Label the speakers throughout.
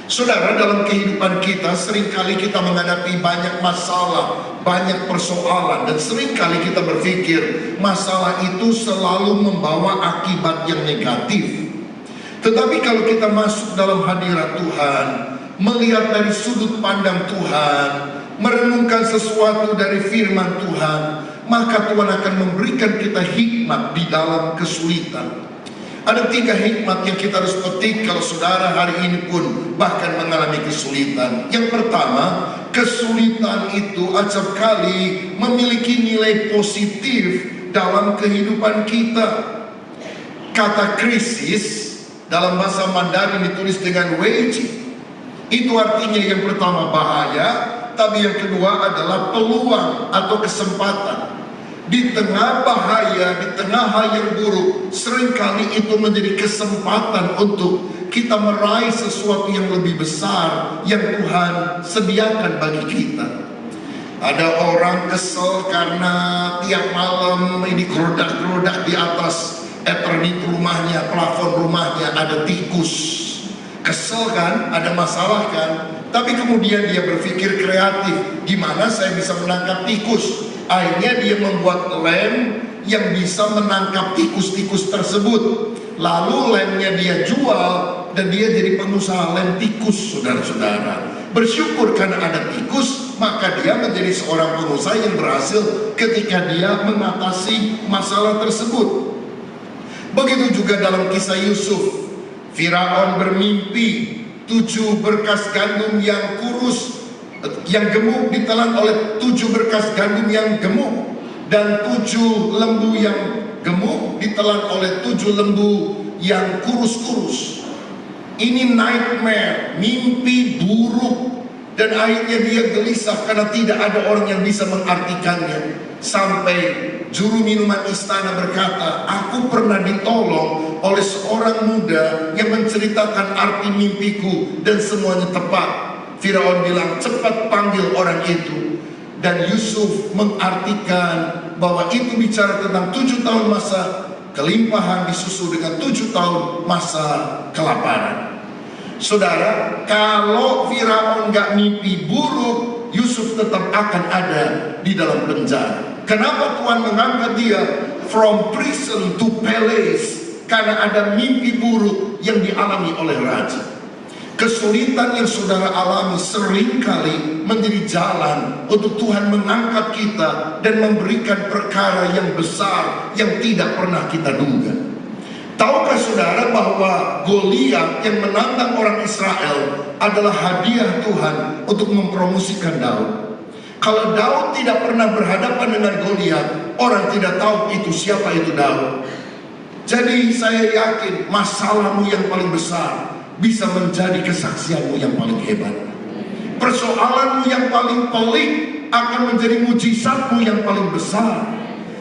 Speaker 1: Saudara, dalam kehidupan kita seringkali kita menghadapi banyak masalah, banyak persoalan, dan seringkali kita berpikir masalah itu selalu membawa akibat yang negatif. Tetapi kalau kita masuk dalam hadirat Tuhan, melihat dari sudut pandang Tuhan, merenungkan sesuatu dari firman Tuhan, maka Tuhan akan memberikan kita hikmat di dalam kesulitan. Ada 3 hikmat yang kita harus petik kalau saudara hari ini pun bahkan mengalami kesulitan. Yang pertama, kesulitan itu acap kali memiliki nilai positif dalam kehidupan kita. Kata krisis dalam bahasa Mandarin ditulis dengan weiji. Itu artinya yang pertama bahaya, tapi yang kedua adalah peluang atau kesempatan. Di tengah bahaya, di tengah hal yang buruk, seringkali itu menjadi kesempatan untuk kita meraih sesuatu yang lebih besar yang Tuhan sediakan bagi kita. Ada orang kesel karena tiap malam ini gerodak-gerodak di atas eternit rumahnya, plafon rumahnya ada tikus. Kesel kan, ada masalah kan, tapi kemudian dia berpikir kreatif, gimana saya bisa menangkap tikus. Akhirnya dia membuat lem yang bisa menangkap tikus-tikus tersebut. Lalu lemnya dia jual dan dia jadi pengusaha lem tikus, saudara-saudara. Bersyukur karena ada tikus, maka dia menjadi seorang pengusaha yang berhasil ketika dia mengatasi masalah tersebut. Begitu juga dalam kisah Yusuf. Firaun bermimpi 7 berkas gandum yang kurus, yang gemuk ditelan oleh 7 berkas gandum yang gemuk, dan 7 lembu yang gemuk ditelan oleh 7 lembu yang kurus-kurus. Ini nightmare, mimpi buruk, dan akhirnya dia gelisah karena tidak ada orang yang bisa mengartikannya. Sampai juru minuman istana berkata, aku pernah ditolong oleh seorang muda yang menceritakan arti mimpiku dan semuanya tepat. Firaun bilang, cepat panggil orang itu. Dan Yusuf mengartikan bahwa itu bicara tentang 7 tahun masa kelimpahan disusul dengan 7 tahun masa kelaparan. Saudara, kalau Firaun gak mimpi buruk, Yusuf tetap akan ada di dalam penjara. Kenapa Tuhan mengangkat dia from prison to palace? Karena ada mimpi buruk yang dialami oleh raja. Kesulitan yang saudara alami seringkali menjadi jalan untuk Tuhan mengangkat kita dan memberikan perkara yang besar yang tidak pernah kita duga. Tahukah saudara bahwa Goliat yang menantang orang Israel adalah hadiah Tuhan untuk mempromosikan Daud? Kalau Daud tidak pernah berhadapan dengan Goliat, orang tidak tahu itu siapa itu Daud. Jadi saya yakin masalahmu yang paling besar bisa menjadi kesaksianmu yang paling hebat. Persoalanmu yang paling pelik akan menjadi mujizatmu yang paling besar.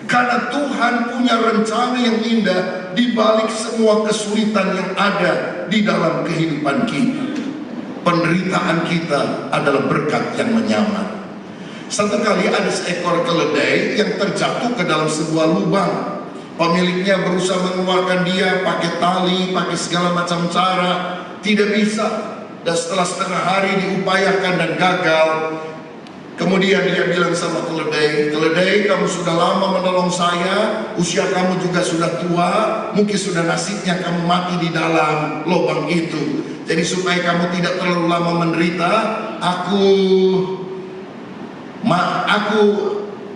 Speaker 1: Karena Tuhan punya rencana yang indah di balik semua kesulitan yang ada di dalam kehidupan kita. Penderitaan kita adalah berkat yang menyamar. Satu kali ada seekor keledai yang terjatuh ke dalam sebuah lubang. Pemiliknya berusaha mengeluarkan dia pakai tali, pakai segala macam cara, tidak bisa. Dan setelah setengah hari diupayakan dan gagal, kemudian dia bilang sama keledai, keledai kamu sudah lama menolong saya, usia kamu juga sudah tua, mungkin sudah nasibnya kamu mati di dalam lubang itu. Jadi supaya kamu tidak terlalu lama menderita, aku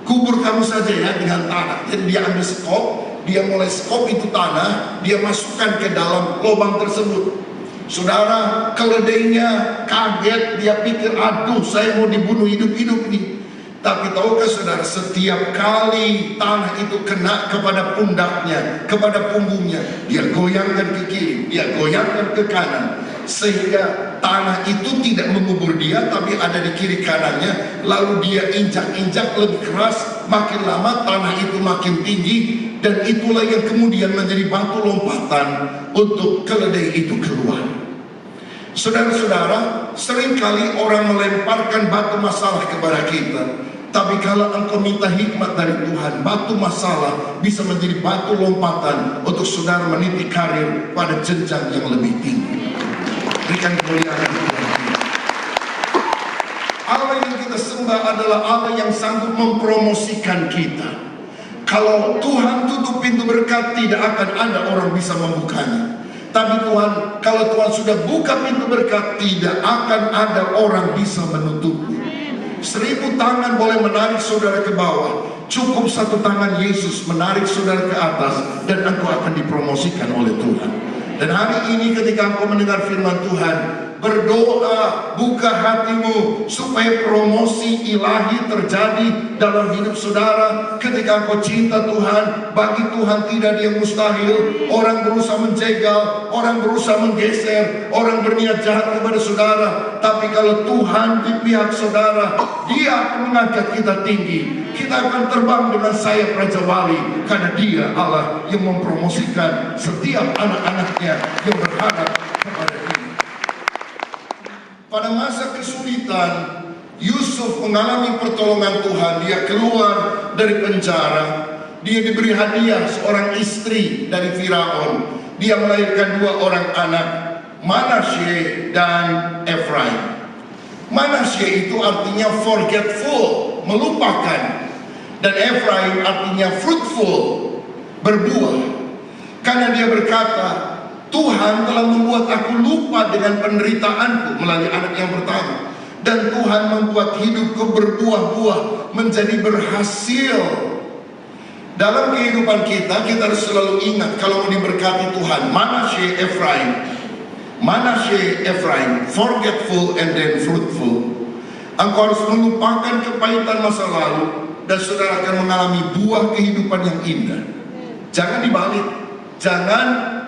Speaker 1: kubur kamu saja ya dengan tanah. Jadi dia ambil skop, dia mulai skop itu tanah, dia masukkan ke dalam lubang tersebut. Saudara, keledainya kaget, dia pikir, aduh saya mau dibunuh hidup-hidup nih. Tapi tahukah saudara, setiap kali tanah itu kena kepada pundaknya, kepada punggungnya, dia goyangkan ke kiri, dia goyangkan ke kanan, sehingga tanah itu tidak mengubur dia, tapi ada di kiri kanannya. Lalu dia injak-injak lebih keras, makin lama tanah itu makin tinggi, dan itulah yang kemudian menjadi batu lompatan untuk keledai itu keluar. Saudara-saudara, seringkali orang melemparkan batu masalah kepada kita. Tapi kalau engkau minta hikmat dari Tuhan, batu masalah bisa menjadi batu lompatan untuk saudara meniti karir pada jenjang yang lebih tinggi. Berikan kemuliaan. sembah adalah Allah yang sanggup mempromosikan kita. Kalau Tuhan tutup pintu berkat, tidak akan ada orang bisa membukanya. Tapi Tuhan, kalau Tuhan sudah buka pintu berkat, tidak akan ada orang bisa menutupnya. 1000 tangan boleh menarik saudara ke bawah, cukup 1 tangan Yesus menarik saudara ke atas, dan engkau akan dipromosikan oleh Tuhan. Dan hari ini ketika engkau mendengar firman Tuhan, berdoa, buka hatimu supaya promosi ilahi terjadi dalam hidup saudara. Ketika engkau cinta Tuhan, bagi Tuhan tidak ada yang mustahil. Orang berusaha menjegal, orang berusaha menggeser, orang berniat jahat kepada saudara. Tapi kalau Tuhan di pihak saudara, Dia akan mengangkat kita tinggi. Kita akan terbang dengan sayap Raja Wali, karena Dia Allah yang mempromosikan setiap anak-anaknya yang berharap kepada Dia. Pada masa kesulitan, Yusuf mengalami pertolongan Tuhan. Dia keluar dari penjara. Dia diberi hadiah seorang istri dari Firaun. Dia melahirkan 2 orang anak, Manasye dan Efraim. Manasye itu artinya forgetful, melupakan. Dan Efraim artinya fruitful, berbuah. Karena dia berkata, Tuhan telah membuat aku lupa dengan penderitaanku melalui anak yang pertama. Dan Tuhan membuat hidupku berbuah-buah, menjadi berhasil. Dalam kehidupan kita harus selalu ingat, kalau mau diberkati Tuhan, Manasye Efraim, forgetful and then fruitful. Engkau harus melupakan kepahitan masa lalu, dan saudara akan mengalami buah kehidupan yang indah. Jangan dibalik. Jangan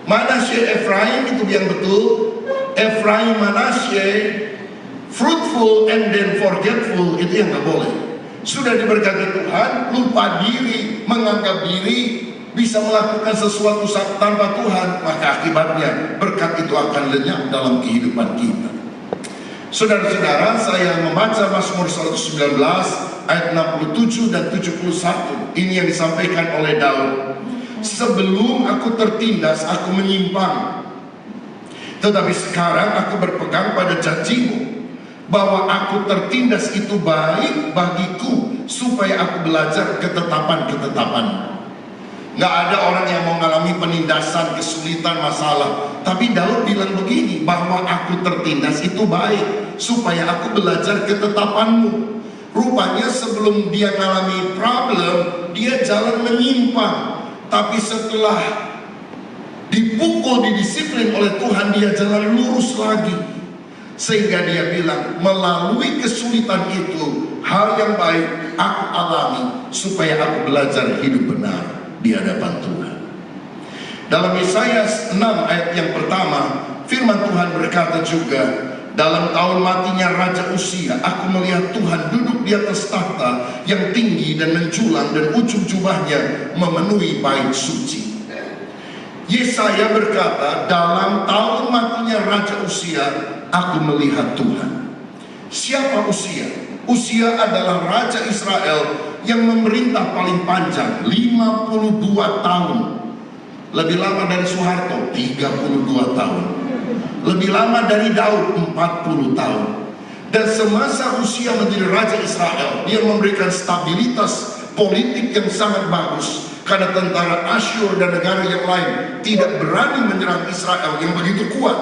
Speaker 1: Manasye Efraim itu yang betul, Efraim Manasye, fruitful and then forgetful, itu yang gak boleh. Sudah diberkati Tuhan, lupa diri, menganggap diri bisa melakukan sesuatu tanpa Tuhan, maka akibatnya berkat itu akan lenyap dalam kehidupan kita. Saudara-saudara, saya membaca Mazmur 119 ayat 67 dan 71. Ini yang disampaikan oleh Daud. Sebelum aku tertindas, aku menyimpang, tetapi sekarang aku berpegang pada janjimu, bahwa aku tertindas itu baik bagiku, supaya aku belajar ketetapan-ketetapan. Gak ada orang yang mau mengalami penindasan, kesulitan, masalah. Tapi Daud bilang begini, bahwa aku tertindas itu baik, supaya aku belajar ketetapanmu. Rupanya sebelum dia mengalami problem, dia jalan menyimpang. Tapi setelah dipukul, didisiplin oleh Tuhan, dia jalan lurus lagi. Sehingga dia bilang, melalui kesulitan itu, hal yang baik aku alami, supaya aku belajar hidup benar di hadapan Tuhan. Dalam Yesaya 6 ayat yang pertama, firman Tuhan berkata juga, dalam tahun matinya Raja Uzia, aku melihat Tuhan duduk di atas takhta yang tinggi dan menjulang, dan ujung jubahnya memenuhi bait suci. Yesaya berkata, dalam tahun matinya Raja Uzia, aku melihat Tuhan. Siapa Uzia? Uzia adalah Raja Israel yang memerintah paling panjang, 52 tahun. Lebih lama dari Soeharto, 32 tahun. Lebih lama dari Daud, 40 tahun. Dan semasa Uzia menjadi Raja Israel, dia memberikan stabilitas politik yang sangat bagus. Karena tentara Asyur dan negara yang lain tidak berani menyerang Israel yang begitu kuat.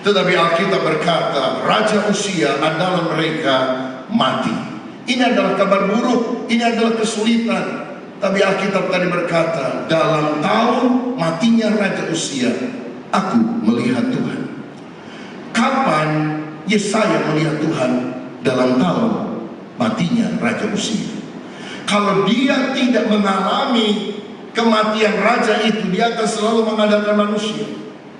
Speaker 1: Tetapi Alkitab berkata, Raja Uzia adalah mereka mati. Ini adalah kabar buruk, ini adalah kesulitan. Tapi Alkitab tadi berkata, dalam tahun matinya Raja Uzia, aku melihat Tuhan. Kapan Yesaya melihat Tuhan? Dalam tahun matinya Raja Uzia. Kalau dia tidak mengalami kematian raja itu, dia akan selalu mengandalkan manusia.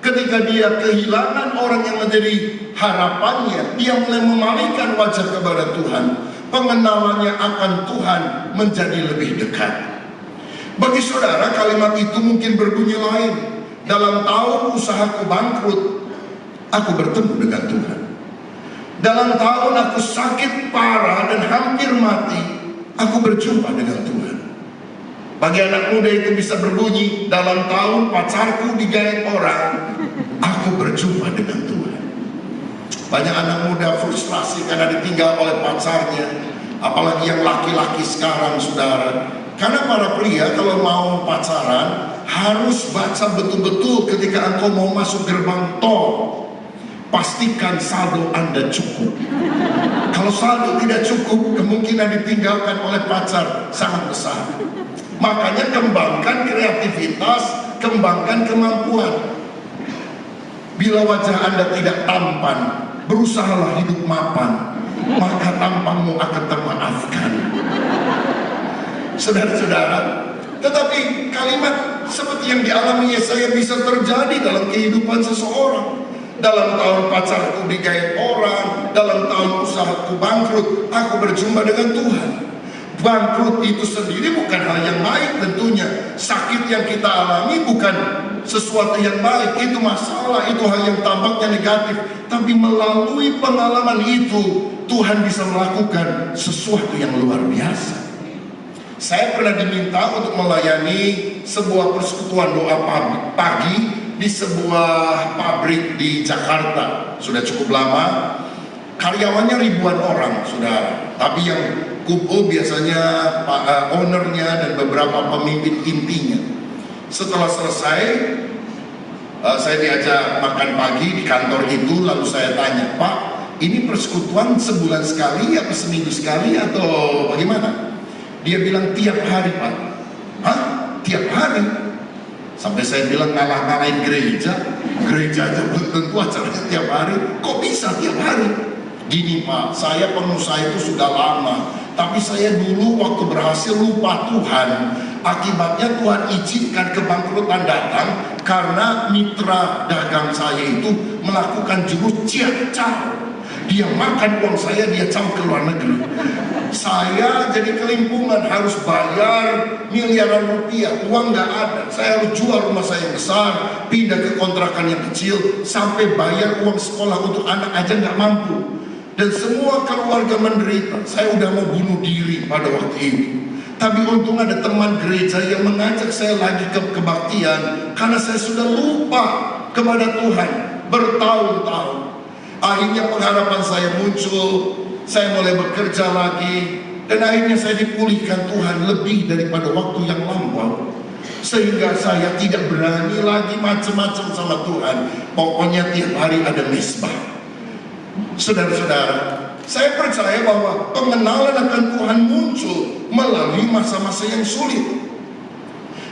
Speaker 1: Ketika dia kehilangan orang yang menjadi harapannya, dia mulai memalingkan wajah kepada Tuhan. Pengenalannya akan Tuhan menjadi lebih dekat. Bagi saudara, kalimat itu mungkin berbunyi lain. Dalam tahun usahaku bangkrut, aku bertemu dengan Tuhan. Dalam tahun aku sakit parah dan hampir mati, aku berjumpa dengan Tuhan. Bagi anak muda itu bisa berbunyi, dalam tahun pacarku digait orang, aku berjumpa dengan Tuhan. Banyak anak muda frustrasi karena ditinggal oleh pacarnya. Apalagi yang laki-laki sekarang, saudara. Karena para pria kalau mau pacaran harus baca betul-betul ketika engkau mau masuk gerbang tol. Pastikan saldo Anda cukup. Kalau saldo tidak cukup, kemungkinan ditinggalkan oleh pacar sangat besar. Makanya kembangkan kreativitas, kembangkan kemampuan. Bila wajah Anda tidak tampan, berusahalah hidup mapan, maka tampangmu akan termaafkan. Saudara-saudara, tetapi kalimat seperti yang dialami Yesaya bisa terjadi dalam kehidupan seseorang. Dalam tahun pacarku digait orang, dalam tahun usahaku bangkrut, aku berjumpa dengan Tuhan. Bangkrut itu sendiri bukan hal yang baik tentunya. Sakit yang kita alami bukan sesuatu yang baik, itu masalah, itu hal yang tampaknya negatif. Tapi melalui pengalaman itu, Tuhan bisa melakukan sesuatu yang luar biasa. Saya pernah diminta untuk melayani sebuah persekutuan doa pagi di sebuah pabrik di Jakarta. Sudah cukup lama, karyawannya ribuan orang, saudara. Tapi yang kumpul biasanya ownernya dan beberapa pemimpin intinya. Setelah selesai, saya diajak makan pagi di kantor itu. Lalu saya tanya, Pak, ini persekutuan sebulan sekali atau seminggu sekali atau bagaimana? Dia bilang tiap hari, Pak. Hah? Tiap hari? Sampai saya bilang ngalah-ngalahin gereja aja belum tentu acaranya tiap hari. Kok bisa tiap hari? Gini Pak, saya pengusaha itu sudah lama, tapi saya dulu waktu berhasil lupa Tuhan. Akibatnya Tuhan izinkan kebangkrutan datang karena mitra dagang saya itu melakukan jurus ciat-ciat. Dia makan uang saya, dia caw ke luar negeri. Saya jadi kelimpungan, harus bayar miliaran rupiah, uang nggak ada. Saya harus jual rumah saya yang besar, pindah ke kontrakan yang kecil, sampai bayar uang sekolah untuk anak aja nggak mampu. Dan semua keluarga menderita. Saya udah mau bunuh diri pada waktu itu. Tapi untung ada teman gereja yang mengajak saya lagi ke kebaktian, karena saya sudah lupa kepada Tuhan bertahun-tahun. Akhirnya pengharapan saya muncul, saya mulai bekerja lagi, dan akhirnya saya dipulihkan Tuhan lebih daripada waktu yang lampau. Sehingga saya tidak berani lagi macam-macam sama Tuhan. Pokoknya tiap hari ada mesbah. Saudara-saudara, saya percaya bahwa pengenalan akan Tuhan muncul melalui masa-masa yang sulit.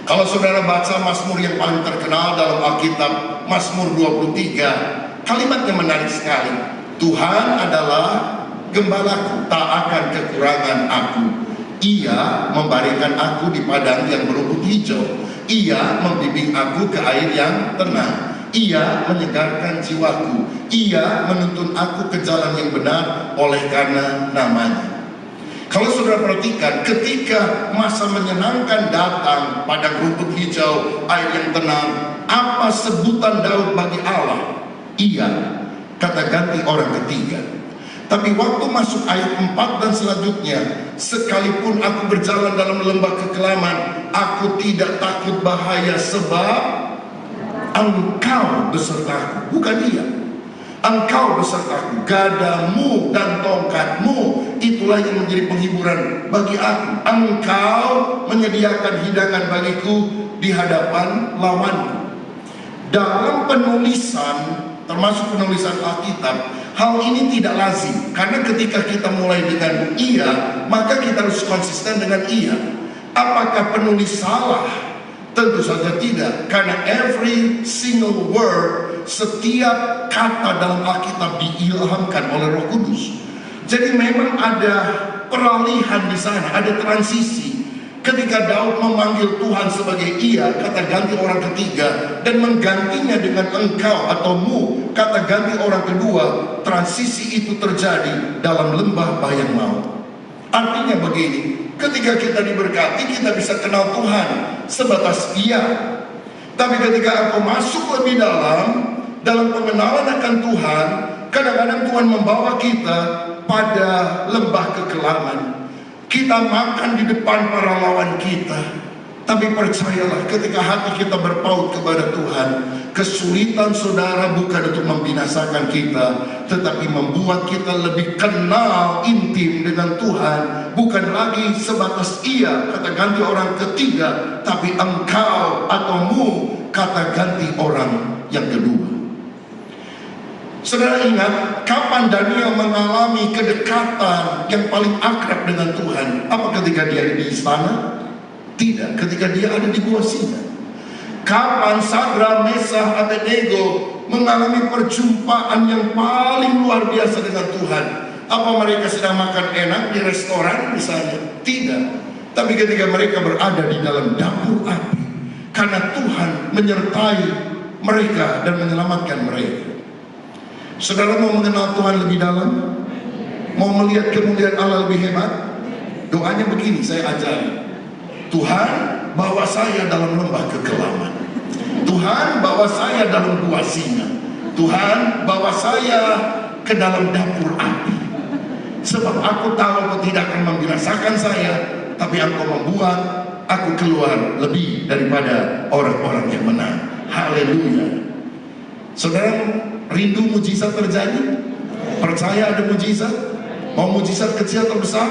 Speaker 1: Kalau saudara baca Mazmur yang paling terkenal dalam Alkitab, Mazmur 23, kalimatnya menarik sekali. Tuhan adalah gembalaku, tak akan kekurangan aku. Ia membaringkan aku di padang yang berumput hijau. Ia membimbing aku ke air yang tenang. Ia menyegarkan jiwaku. Ia menuntun aku ke jalan yang benar oleh karena namanya. Kalau saudara perhatikan, ketika masa menyenangkan datang, padang rumput hijau, air yang tenang, apa sebutan Daud bagi Allah? Ia, kata ganti orang ketiga. Tapi waktu masuk ayat 4 dan selanjutnya, sekalipun aku berjalan dalam lembah kekelaman, aku tidak takut bahaya sebab Engkau besertaku. Bukan dia. Engkau besertaku, gadamu dan tongkatmu itulah yang menjadi penghiburan bagi aku. Engkau menyediakan hidangan bagiku di hadapan lawanku. Dalam penulisan, termasuk penulisan Alkitab, hal ini tidak lazim. Karena ketika kita mulai dengan ia, maka kita harus konsisten dengan ia. Apakah penulis salah? Tentu saja tidak. Karena every single word, setiap kata dalam Alkitab diilhamkan oleh Roh Kudus. Jadi memang ada peralihan di sana, ada transisi. Ketika Daud memanggil Tuhan sebagai ia, kata ganti orang ketiga, dan menggantinya dengan engkau atau mu, kata ganti orang kedua, transisi itu terjadi dalam lembah bayang maut. Artinya begini, ketika kita diberkati, kita bisa kenal Tuhan sebatas iya. Tapi ketika aku masuk lebih dalam pengenalan akan Tuhan, kadang-kadang Tuhan membawa kita pada lembah kekelaman. Kita makan di depan para lawan kita. Tapi percayalah, ketika hati kita berpaut kepada Tuhan, kesulitan saudara bukan untuk membinasakan kita, tetapi membuat kita lebih kenal intim dengan Tuhan. Bukan lagi sebatas ia, kata ganti orang ketiga, tapi engkau atau mu, kata ganti orang yang kedua. Saudara ingat, kapan Daniel mengalami kedekatan yang paling akrab dengan Tuhan? Apa ketika dia ada di istana? Tidak, ketika dia ada di gua singa. Kapan Sadra, Mesah, Abednego mengalami perjumpaan yang paling luar biasa dengan Tuhan? Apa mereka sedang makan enak di restoran misalnya? Tidak. Tapi ketika mereka berada di dalam dapur api, karena Tuhan menyertai mereka dan menyelamatkan mereka. Saudara mau mengenal Tuhan lebih dalam? Mau melihat kemuliaan Allah lebih hebat? Doanya begini, saya ajari. Tuhan, bawa saya dalam lembah kekelaman. Tuhan, bawa saya dalam gua singa. Tuhan, bawa saya ke dalam dapur api. Sebab aku tahu Engkau tidak akan membinasakan saya, tapi Engkau membuat aku keluar lebih daripada orang-orang yang menang. Haleluya. Saudara, rindu mujizat terjadi? Percaya ada mujizat? Mau mujizat kecil atau besar?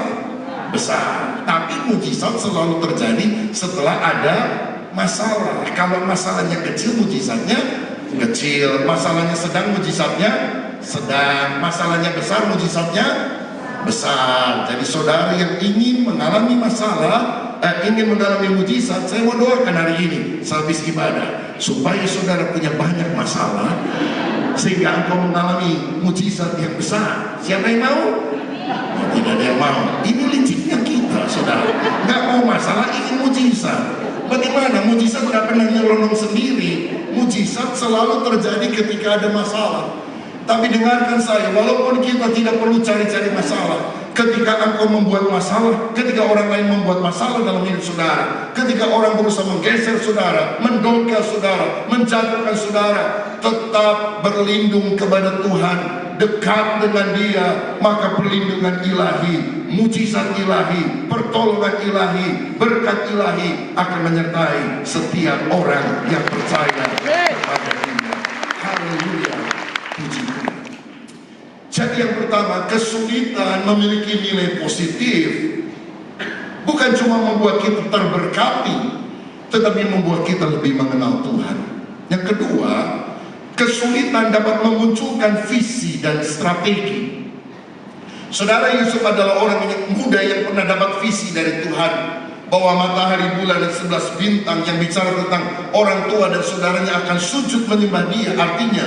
Speaker 1: Besar. Tapi mujizat selalu terjadi setelah ada masalah. Kalau masalahnya kecil, mujizatnya kecil. Masalahnya sedang, mujizatnya sedang. Masalahnya besar, mujizatnya besar. Jadi saudara yang ingin mengalami masalah, ingin mengalami mujizat, saya mau doakan hari ini sehabis ibadah, supaya saudara punya banyak masalah, sehingga engkau mengalami mujizat yang besar. Siapa yang mau? Tidak ada yang mau. Ini liciknya kita, saudara. Nggak mau masalah, ingin mujizat. Bagaimana? Mujizat nggak pernah nyelonong sendiri. Mujizat selalu terjadi ketika ada masalah. Tapi dengarkan saya, walaupun kita tidak perlu cari-cari masalah, ketika engkau membuat masalah, ketika orang lain membuat masalah dalam hidup saudara, ketika orang berusaha menggeser saudara, mendongkel saudara, menjatuhkan saudara, tetap berlindung kepada Tuhan, dekat dengan Dia, maka perlindungan ilahi, mujizat ilahi, pertolongan ilahi, berkat ilahi akan menyertai setiap orang yang percaya kepada Dia. Haleluya. Puji Tuhan. Jadi yang pertama, kesulitan memiliki nilai positif bukan cuma membuat kita terberkati, tetapi membuat kita lebih mengenal Tuhan. Yang kedua, kesulitan dapat memunculkan visi dan strategi. Saudara, Yusuf adalah orang muda yang pernah dapat visi dari Tuhan, bahwa matahari, bulan, dan 11 bintang yang bicara tentang orang tua dan saudaranya akan sujud menyembah Dia. Artinya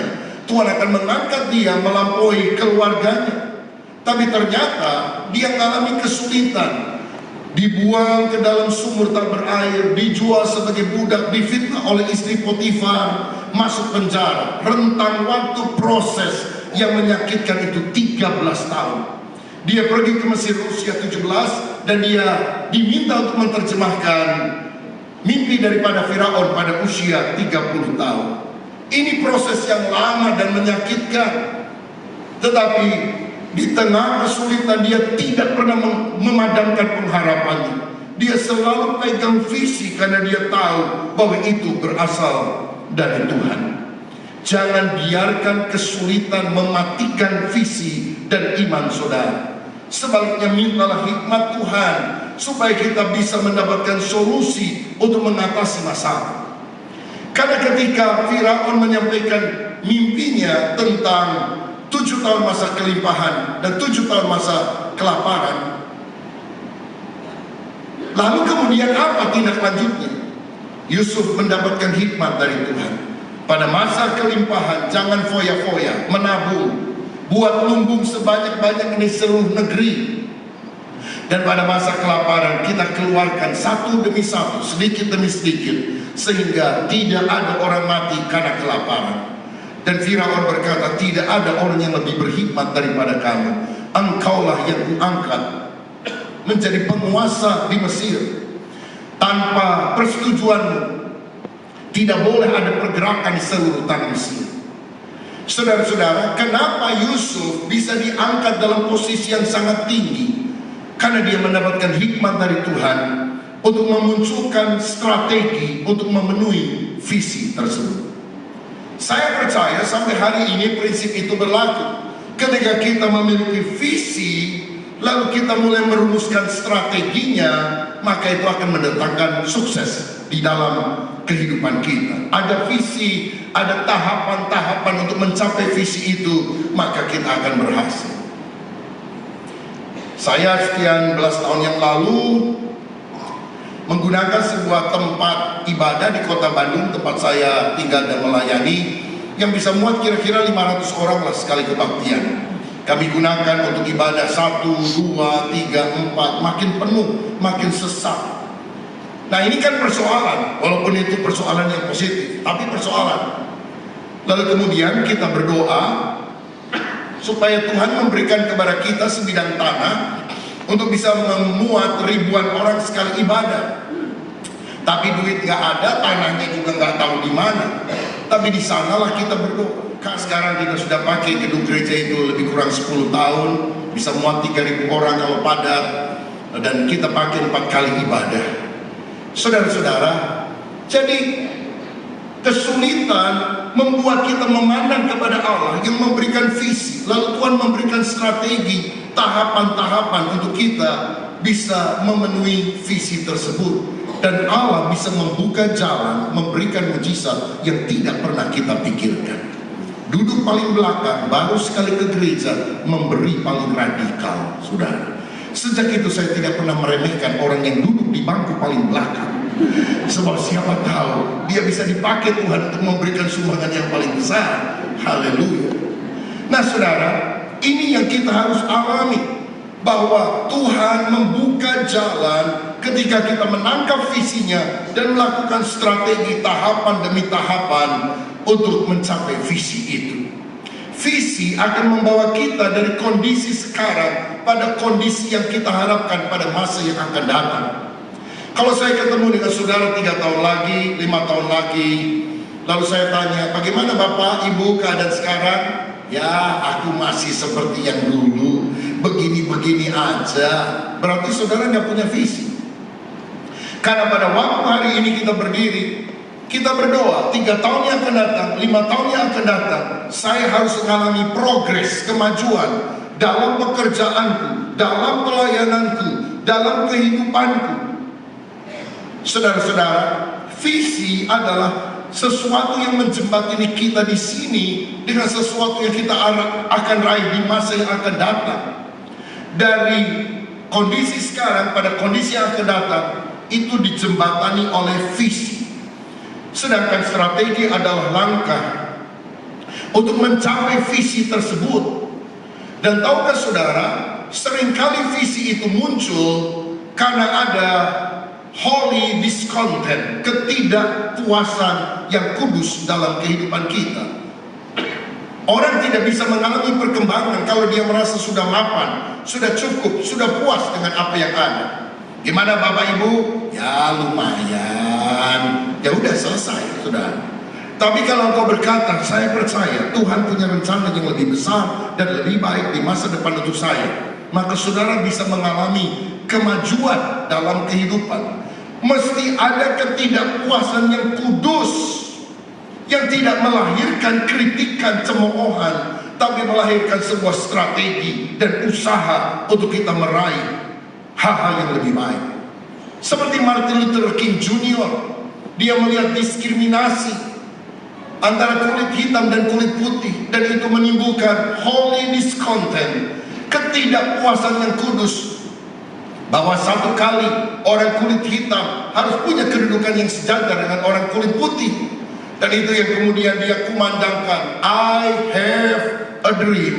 Speaker 1: Tuhan akan mengangkat dia melampaui keluarganya. Tapi ternyata dia mengalami kesulitan. Dibuang ke dalam sumur tak berair, dijual sebagai budak, difitnah oleh istri Potifar, masuk penjara. Rentang waktu proses yang menyakitkan itu 13 tahun. Dia pergi ke Mesir usia 17 dan dia diminta untuk menerjemahkan mimpi daripada Firaun pada usia 30 tahun. Ini proses yang lama dan menyakitkan. Tetapi di tengah kesulitan dia tidak pernah memadamkan pengharapannya. Dia selalu pegang visi karena dia tahu bahwa itu berasal dari Tuhan. Jangan biarkan kesulitan mematikan visi dan iman saudara. Sebaliknya mintalah hikmat Tuhan supaya kita bisa mendapatkan solusi untuk mengatasi masalah. Karena ketika Firaun menyampaikan mimpinya tentang 7 tahun masa kelimpahan dan 7 tahun masa kelaparan, lalu kemudian apa tindak lanjutnya? Yusuf mendapatkan hikmat dari Tuhan. Pada masa kelimpahan jangan foya-foya, menabung, buat lumbung sebanyak-banyak di seluruh negeri. Dan pada masa kelaparan kita keluarkan satu demi satu, sedikit demi sedikit, sehingga tidak ada orang mati karena kelaparan. Dan Firaun berkata, tidak ada orang yang lebih berhikmat daripada kamu. Engkaulah yang kuangkat menjadi penguasa di Mesir. Tanpa persetujuanmu tidak boleh ada pergerakan di seluruh tanah Mesir. Saudara-saudara, kenapa Yusuf bisa diangkat dalam posisi yang sangat tinggi? Karena dia mendapatkan hikmat dari Tuhan untuk memunculkan strategi untuk memenuhi visi tersebut. Saya percaya sampai hari ini prinsip itu berlaku. Ketika kita memiliki visi, lalu kita mulai merumuskan strateginya, maka itu akan mendatangkan sukses di dalam kehidupan kita. Ada visi, ada tahapan-tahapan untuk mencapai visi itu, maka kita akan berhasil. Saya sekian belas tahun yang lalu menggunakan sebuah tempat ibadah di kota Bandung, tempat saya tinggal dan melayani, yang bisa muat kira-kira 500 orang lah sekali kebaktian. Kami gunakan untuk ibadah 1, 2, 3, 4, makin penuh, makin sesak. Nah ini kan persoalan, walaupun itu persoalan yang positif, tapi persoalan. Lalu kemudian kita berdoa supaya Tuhan memberikan kepada kita sebidang tanah untuk bisa memuat ribuan orang sekali ibadah. Tapi duit nggak ada, tanahnya juga nggak tahu di mana. Tapi di sanalah kita berdoa. Sekarang kita sudah pakai gedung gereja itu lebih kurang 10 tahun, bisa muat 3.000 orang kalau padat, dan kita pakai 4 kali ibadah. Saudara-saudara, jadi kesulitan membuat kita memandang kepada Allah yang memberikan visi, lalu Tuhan memberikan strategi, tahapan-tahapan untuk kita bisa memenuhi visi tersebut. Dan Allah bisa membuka jalan, memberikan mujizat yang tidak pernah kita pikirkan. Duduk paling belakang, baru sekali ke gereja, memberi paling radikal, saudara. Sejak itu saya tidak pernah meremehkan orang yang duduk di bangku paling belakang. Sebab siapa tahu dia bisa dipakai Tuhan untuk memberikan sumbangan yang paling besar. Haleluya. Nah saudara, ini yang kita harus alami, bahwa Tuhan membuka jalan ketika kita menangkap visinya dan melakukan strategi tahapan demi tahapan untuk mencapai visi itu. Visi akan membawa kita dari kondisi sekarang pada kondisi yang kita harapkan pada masa yang akan datang. Kalau saya ketemu dengan saudara 3 tahun lagi, 5 tahun lagi, lalu saya tanya, bagaimana Bapak, Ibu keadaan sekarang? Ya, aku masih seperti yang dulu, begini-begini aja. Berarti saudara nggak punya visi. Karena pada waktu hari ini kita berdiri, kita berdoa 3 tahun yang akan datang, 5 tahun yang akan datang, saya harus mengalami progres, kemajuan dalam pekerjaanku, dalam pelayananku, dalam kehidupanku. Saudara-saudara, visi adalah sesuatu yang menjembatani kita di sini dengan sesuatu yang kita akan raih di masa yang akan datang. Dari kondisi sekarang pada kondisi yang akan datang, itu dijembatani oleh visi. Sedangkan strategi adalah langkah untuk mencapai visi tersebut. Dan tahukah saudara, seringkali visi itu muncul karena ada holy discontent, ketidakpuasan yang kudus dalam kehidupan kita. Orang tidak bisa mengalami perkembangan kalau dia merasa sudah mapan, sudah cukup, sudah puas dengan apa yang ada. Gimana Bapak Ibu? Ya lumayan, ya udah selesai, sudah. Tapi kalau engkau berkata, saya percaya Tuhan punya rencana yang lebih besar dan lebih baik di masa depan untuk saya, maka saudara bisa mengalami kemajuan dalam kehidupan. Mesti ada ketidakpuasan yang kudus, yang tidak melahirkan kritikan, cemoohan, tapi melahirkan sebuah strategi dan usaha untuk kita meraih hal-hal yang lebih baik. Seperti Martin Luther King Jr., dia melihat diskriminasi antara kulit hitam dan kulit putih, dan itu menimbulkan holy discontent, ketidakpuasan yang kudus, bahwa satu kali orang kulit hitam harus punya kedudukan yang sejajar dengan orang kulit putih. Dan itu yang kemudian dia kumandangkan, I have a dream.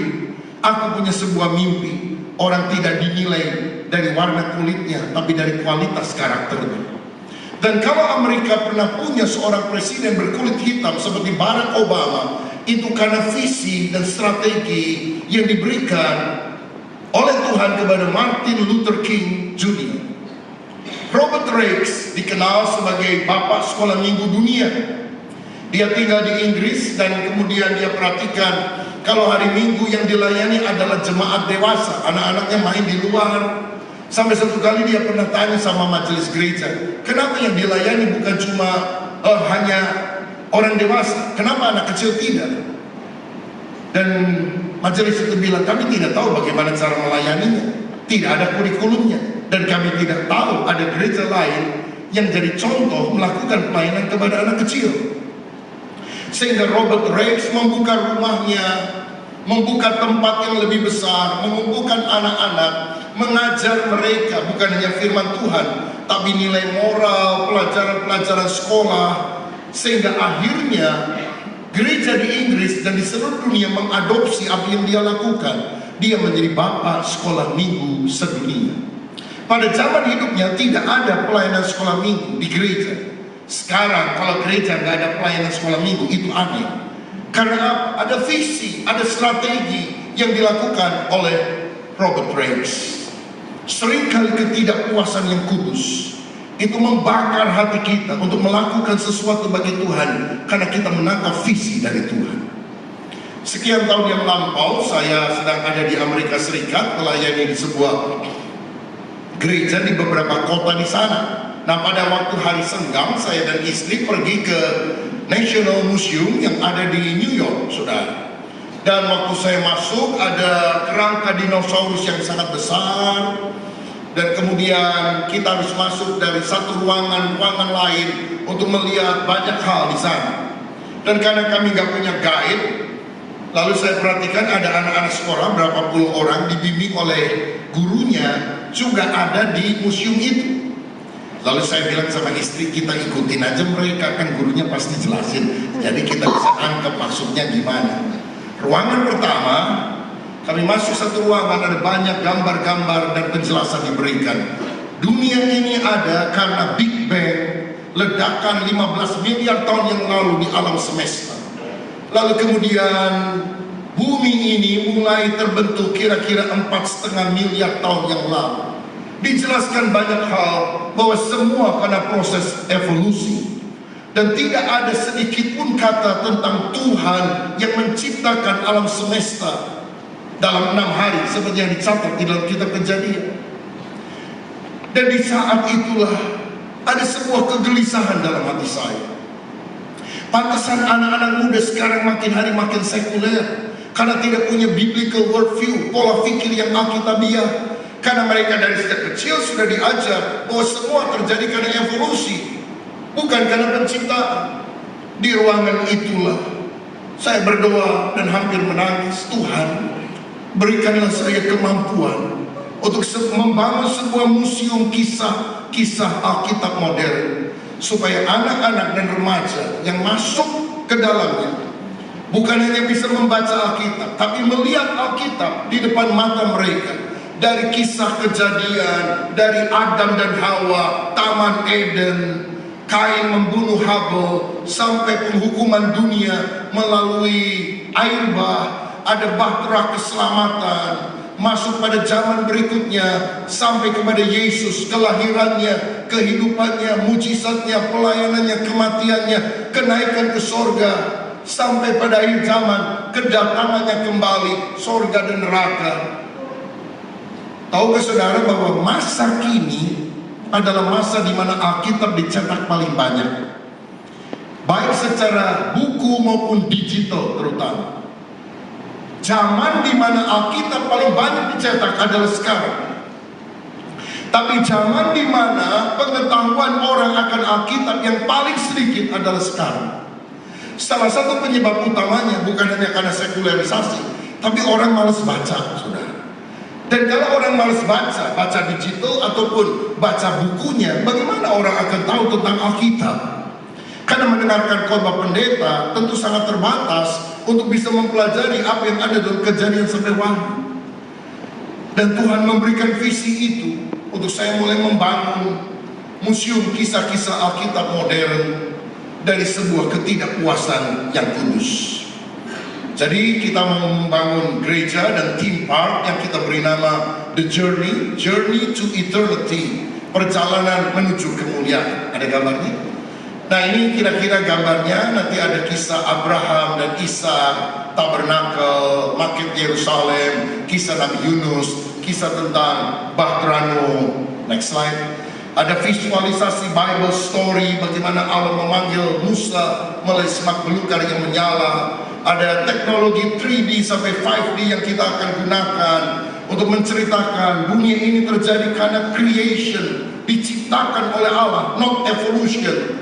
Speaker 1: Aku punya sebuah mimpi. Orang tidak dinilai dari warna kulitnya, tapi dari kualitas karakternya. Dan kalau Amerika pernah punya seorang presiden berkulit hitam seperti Barack Obama, itu karena visi dan strategi yang diberikan oleh Tuhan kepada Martin Luther King Jr. Robert Raikes dikenal sebagai bapak sekolah minggu dunia. Dia tinggal di Inggris dan kemudian dia perhatikan kalau hari Minggu yang dilayani adalah jemaat dewasa, anak-anaknya main di luar. Sampai satu kali dia pernah tanya sama majelis gereja, kenapa yang dilayani bukan cuma hanya orang dewasa. Kenapa anak kecil tidak? Dan majelis itu bilang, kami tidak tahu bagaimana cara melayaninya. Tidak ada kurikulumnya. Dan kami tidak tahu ada gereja lain yang jadi contoh melakukan pelayanan kepada anak kecil. Sehingga Robert Rex membuka rumahnya, membuka tempat yang lebih besar, mengumpulkan anak-anak, mengajar mereka bukan hanya firman Tuhan, tapi nilai moral, pelajaran-pelajaran sekolah. Sehingga akhirnya gereja di Inggris dan di seluruh dunia mengadopsi apa yang dia lakukan. Dia menjadi bapak sekolah minggu sedunia. Pada zaman hidupnya tidak ada pelayanan sekolah minggu di gereja. Sekarang kalau gereja nggak ada pelayanan sekolah minggu, itu aneh. Karena ada visi, ada strategi yang dilakukan oleh Robert Rex. Seringkali ketidakpuasan yang kudus itu membakar hati kita untuk melakukan sesuatu bagi Tuhan, karena kita menangkap visi dari Tuhan. Sekian tahun yang lampau saya sedang ada di Amerika Serikat, melayani di sebuah gereja di beberapa kota di sana. Nah, pada waktu hari senggang, saya dan istri pergi ke National Museum yang ada di New York, saudara. Dan waktu saya masuk, ada kerangka dinosaurus yang sangat besar. Dan kemudian kita harus masuk dari satu ruangan lain untuk melihat banyak hal di sana. Dan karena kami nggak punya guide, lalu saya perhatikan ada anak-anak sekolah berapa puluh orang dibimbing oleh gurunya juga ada di museum itu. Lalu saya bilang sama istri, kita ikutin aja mereka, kan gurunya pasti jelasin, jadi kita bisa angkat maksudnya gimana. Ruangan pertama, kami masuk satu ruangan, ada banyak gambar-gambar dan penjelasan diberikan. Dunia ini ada karena Big Bang, ledakan 15 miliar tahun yang lalu di alam semesta. Lalu kemudian bumi ini mulai terbentuk kira-kira 4,5 miliar tahun yang lalu. Dijelaskan banyak hal bahwa semua karena proses evolusi. Dan tidak ada sedikit pun kata tentang Tuhan yang menciptakan alam semesta dalam 6 hari seperti yang dicatat di dalam kitab Kejadian. Dan di saat itulah ada sebuah kegelisahan dalam hati saya. Pantesan anak-anak muda sekarang makin hari makin sekuler, karena tidak punya biblical worldview, pola pikir yang alkitabiah. Karena mereka dari sejak kecil sudah diajar bahwa semua terjadi karena evolusi, bukan karena penciptaan. Di ruangan itulah saya berdoa dan hampir menangis. Tuhan, berikanlah saya kemampuan untuk membangun sebuah museum kisah Alkitab modern, supaya anak-anak dan remaja yang masuk ke dalamnya bukan hanya bisa membaca Alkitab, tapi melihat Alkitab di depan mata mereka. Dari kisah Kejadian, dari Adam dan Hawa, Taman Eden, Kain membunuh Habel, sampai penghukuman dunia melalui air bah, ada bahtera keselamatan, masuk pada zaman berikutnya, sampai kepada Yesus, kelahirannya, kehidupannya, mujizatnya, pelayanannya, kematiannya, kenaikan ke sorga, sampai pada akhir zaman, kedatangannya kembali, sorga dan neraka. Tahukah saudara bahwa masa kini adalah masa di mana Alkitab dicetak paling banyak, baik secara buku maupun digital terutama. Zaman di mana Alkitab paling banyak dicetak adalah sekarang. Tapi zaman di mana pengetahuan orang akan Alkitab yang paling sedikit adalah sekarang. Salah satu penyebab utamanya bukan hanya karena sekularisasi, tapi orang malas baca, saudara. Dan kalau orang malas baca digital ataupun baca bukunya, bagaimana orang akan tahu tentang Alkitab? Karena mendengarkan khotbah pendeta tentu sangat terbatas untuk bisa mempelajari apa yang ada dalam Kejadian sampai Wahyu. Dan Tuhan memberikan visi itu untuk saya mulai membangun museum kisah-kisah Alkitab modern dari sebuah ketidakpuasan yang kudus. Jadi kita membangun gereja dan theme park yang kita beri nama The Journey to Eternity, perjalanan menuju kemuliaan. Ada gambarnya? Nah, ini kira-kira gambarnya. Nanti ada kisah Abraham dan Ishak, tabernakel, Makit Yerusalem, kisah Nabi Yunus, kisah tentang Bahtera Noah. Next slide. Ada visualisasi Bible story bagaimana Allah memanggil Musa melalui semak belukar yang menyala. Ada teknologi 3D sampai 5D yang kita akan gunakan untuk menceritakan dunia ini terjadi karena creation, diciptakan oleh Allah, not evolution.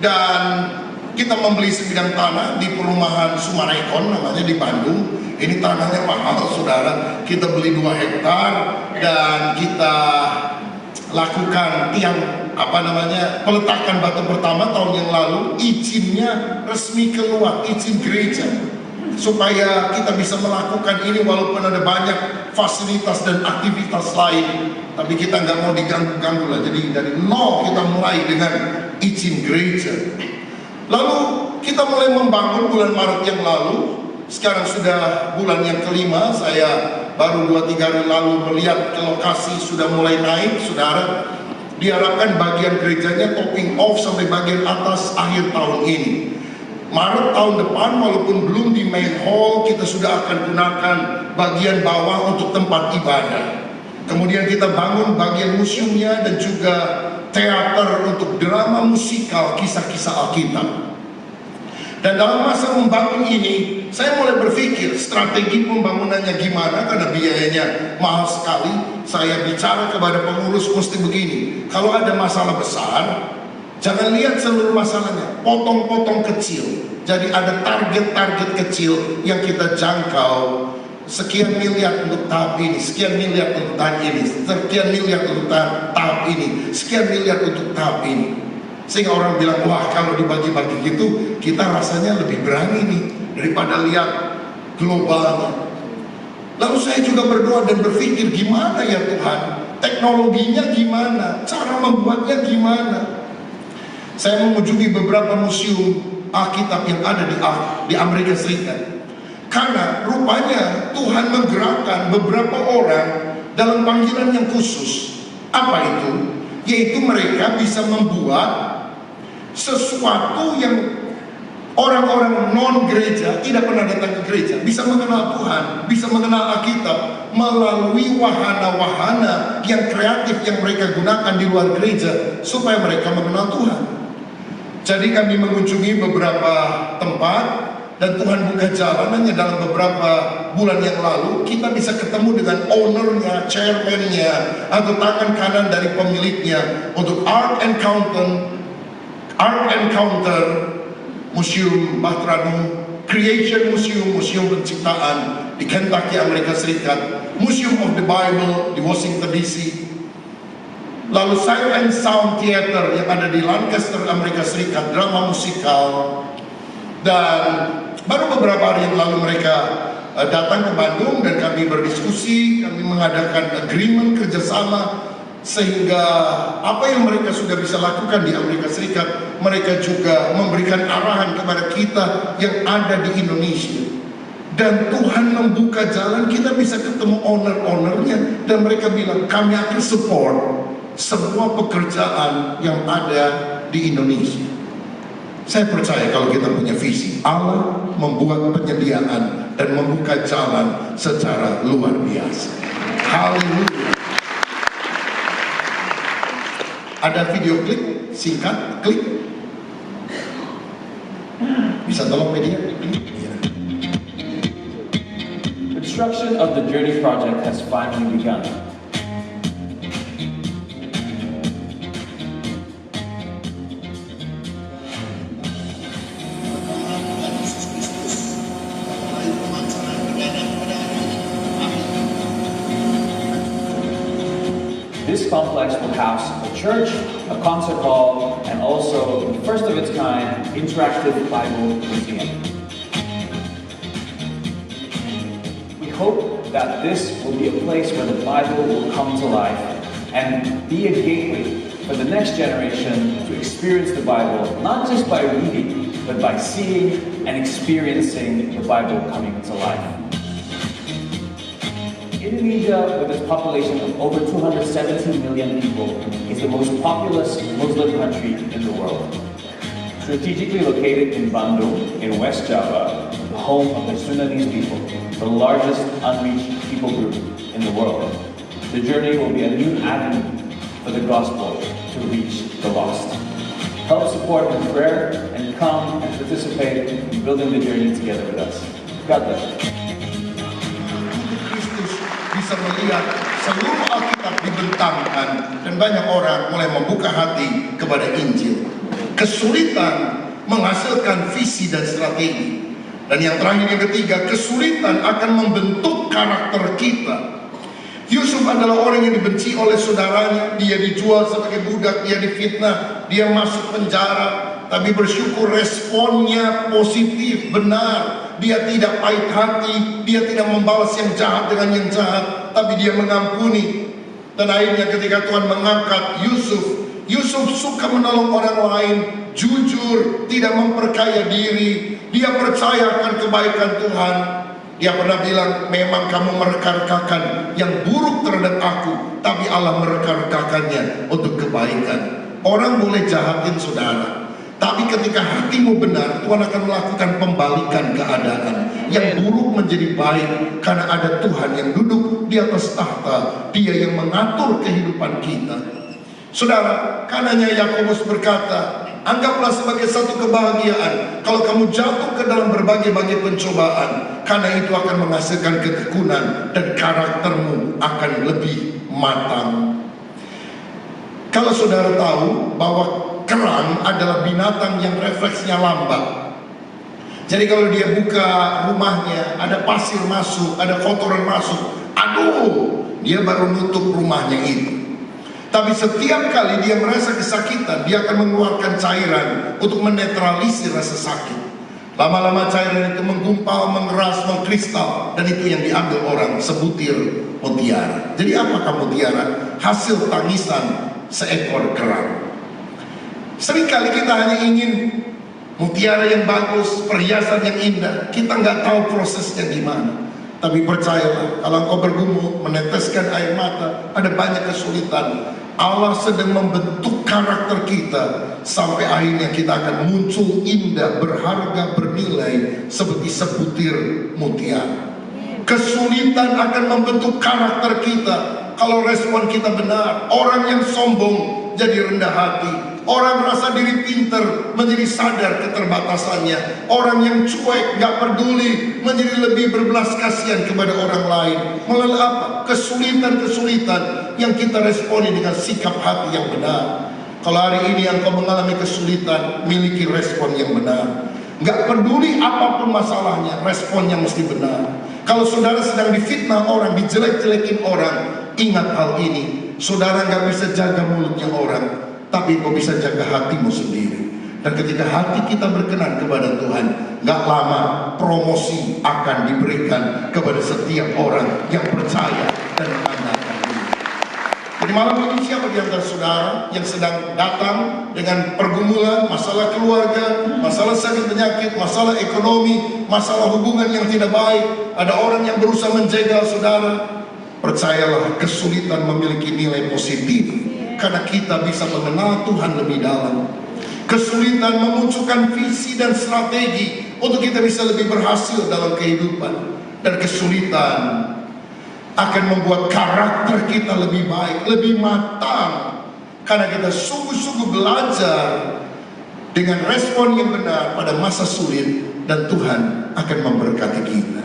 Speaker 1: Dan kita membeli sebidang tanah di perumahan Sumarekon namanya di Bandung. Ini tanahnya mahal saudara. Kita beli 2 hektar dan kita lakukan peletakan batu pertama tahun yang lalu. Izinnya resmi keluar, izin gereja, supaya kita bisa melakukan ini walaupun ada banyak fasilitas dan aktivitas lain. Tapi kita nggak mau diganggu-ganggu lah. Jadi dari nol kita mulai dengan izin gereja. Lalu kita mulai membangun bulan Maret yang lalu. Sekarang sudah bulan yang kelima. Saya baru 2-3 hari lalu melihat ke lokasi sudah mulai naik, saudara. Diharapkan bagian gerejanya topping off sampai bagian atas akhir tahun ini. Maret tahun depan walaupun belum di main hall, kita sudah akan gunakan bagian bawah untuk tempat ibadah. Kemudian kita bangun bagian museumnya dan juga teater untuk drama musikal kisah-kisah Alkitab. Dan dalam masa membangun ini, saya mulai berpikir strategi pembangunannya gimana, karena biayanya mahal sekali. Saya bicara kepada pengurus mesti begini, kalau ada masalah besar, jangan lihat seluruh masalahnya, potong-potong kecil. Jadi ada target-target kecil yang kita jangkau. Sekian miliar untuk tahap ini, sekian miliar untuk tahap ini, sekian miliar untuk tahap ini, sekian miliar untuk tahap ini. Sehingga orang bilang, wah kalau dibagi-bagi gitu, kita rasanya lebih berani nih daripada lihat globalnya. Lalu saya juga berdoa dan berpikir, gimana ya Tuhan, teknologinya gimana, cara membuatnya gimana. Saya mengunjungi beberapa museum Alkitab yang ada di Amerika Serikat. Karena rupanya Tuhan menggerakkan beberapa orang dalam panggilan yang khusus. Apa itu? Yaitu mereka bisa membuat sesuatu yang orang-orang non-gereja tidak pernah datang ke gereja bisa mengenal Tuhan, bisa mengenal Alkitab melalui wahana-wahana yang kreatif yang mereka gunakan di luar gereja supaya mereka mengenal Tuhan. Jadi kami mengunjungi beberapa tempat dan Tuhan buka jalan. Hanya dalam beberapa bulan yang lalu kita bisa ketemu dengan ownernya, chairman-nya, atau tangan kanan dari pemiliknya untuk Art Encounter Museum Bahtranu, Creation Museum, Museum Penciptaan di Kentucky, Amerika Serikat, Museum of the Bible di Washington DC, lalu Sight and Sound Theater yang ada di Lancaster, Amerika Serikat, drama musikal. Dan baru beberapa hari yang lalu mereka datang ke Bandung dan kami berdiskusi, kami mengadakan agreement kerjasama, sehingga apa yang mereka sudah bisa lakukan di Amerika Serikat, mereka juga memberikan arahan kepada kita yang ada di Indonesia. Dan Tuhan membuka jalan, kita bisa ketemu owner-ownernya, dan mereka bilang kami akan support semua pekerjaan yang ada di Indonesia. Saya percaya kalau kita punya visi, Allah membuat penyediaan dan membuka jalan secara luar biasa. Haleluya. Ada video klip singkat, klik. Bisa tolong media?
Speaker 2: Construction of the Journey project has finally begun. This complex will house a church, a concert hall, and also the first of its kind interactive Bible museum. We hope that this will be a place where the Bible will come to life and be a gateway for the next generation to experience the Bible, not just by reading, but by seeing and experiencing the Bible coming to life. Indonesia, with its population of over 270 million people, is the most populous Muslim country in the world. Strategically located in Bandung, in West Java, the home of the Sundanese people, the largest unreached people group in the world. The journey will be a new avenue for the gospel to reach the lost. Help support in prayer and come and participate in building the journey together with us. God bless you.
Speaker 1: Kristus bisa melihat seluruh Alkitab dibentangkan dan banyak orang mulai membuka hati kepada Injil. Kesulitan menghasilkan visi dan strategi. Dan yang terakhir, yang ketiga, kesulitan akan membentuk karakter kita. Yusuf adalah orang yang dibenci oleh saudaranya. Dia dijual sebagai budak, dia difitnah, dia masuk penjara. Tapi bersyukur responnya positif, benar. Dia tidak pahit hati, dia tidak membalas yang jahat dengan yang jahat, tapi dia mengampuni. Dan akhirnya ketika Tuhan mengangkat Yusuf suka menolong orang lain, jujur, tidak memperkaya diri. Dia percaya akan kebaikan Tuhan. Dia pernah bilang, memang kamu mereka-rekakan yang buruk terhadap aku, tapi Allah mereka-rekakannya untuk kebaikan. Orang boleh jahatin saudara, tapi ketika hatimu benar, Tuhan akan melakukan pembalikan keadaan. Yang buruk menjadi baik, karena ada Tuhan yang duduk di atas tahta. Dia yang mengatur kehidupan kita. Saudara, karenanya Yakobus berkata, anggaplah sebagai satu kebahagiaan kalau kamu jatuh ke dalam berbagai-bagai pencobaan, karena itu akan menghasilkan ketekunan dan karaktermu akan lebih matang. Kalau saudara tahu bahwa kerang adalah binatang yang refleksnya lambat. Jadi kalau dia buka rumahnya, ada pasir masuk, ada kotoran masuk, aduh, dia baru nutup rumahnya itu. Tapi setiap kali dia merasa kesakitan, dia akan mengeluarkan cairan untuk menetralisir rasa sakit. Lama-lama cairan itu menggumpal, mengeras, mengkristal, dan itu yang diambil orang sebutir mutiara. Jadi apakah mutiara? Hasil tangisan seekor kerang. Seringkali kita hanya ingin mutiara yang bagus, perhiasan yang indah. Kita nggak tahu prosesnya gimana. Tapi percayalah, kalau engkau bergumul, meneteskan air mata, ada banyak kesulitan. Allah sedang membentuk karakter kita sampai akhirnya kita akan muncul indah, berharga, bernilai seperti sebutir mutiara. Kesulitan akan membentuk karakter kita kalau respon kita benar. Orang yang sombong jadi rendah hati. Orang merasa diri pintar menjadi sadar keterbatasannya. Orang yang cuek, gak peduli, menjadi lebih berbelas kasihan kepada orang lain. Melalui apa? Kesulitan-kesulitan yang kita responi dengan sikap hati yang benar. Kalau hari ini engkau mengalami kesulitan, miliki respon yang benar. Gak peduli apapun masalahnya, responnya mesti benar. Kalau saudara sedang difitnah orang, dijelek-jelekin orang, ingat hal ini. Saudara gak bisa jaga mulutnya orang, tapi kau bisa jaga hatimu sendiri. Dan ketika hati kita berkenan kepada Tuhan, gak lama promosi akan diberikan kepada setiap orang yang percaya dan mengandalkan Dia. Jadi malam ini siapa di antara saudara yang sedang datang dengan pergumulan, masalah keluarga, masalah sakit penyakit, masalah ekonomi, masalah hubungan yang tidak baik, ada orang yang berusaha menjegal saudara. Percayalah, kesulitan memiliki nilai positif, karena kita bisa mengenal Tuhan lebih dalam. Kesulitan memunculkan visi dan strategi untuk kita bisa lebih berhasil dalam kehidupan. Dan kesulitan akan membuat karakter kita lebih baik, lebih matang, karena kita sungguh-sungguh belajar dengan respon yang benar pada masa sulit, dan Tuhan akan memberkati kita.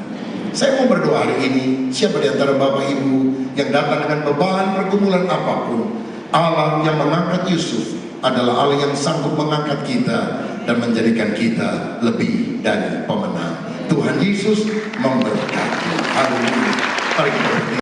Speaker 1: Saya mau berdoa hari ini, siapa di antara Bapak Ibu yang datang dengan beban pergumulan apapun, Allah yang mengangkat Yusuf adalah Allah yang sanggup mengangkat kita dan menjadikan kita lebih dari pemenang. Tuhan Yesus memberkati. Haleluya. Mari kita berdiri.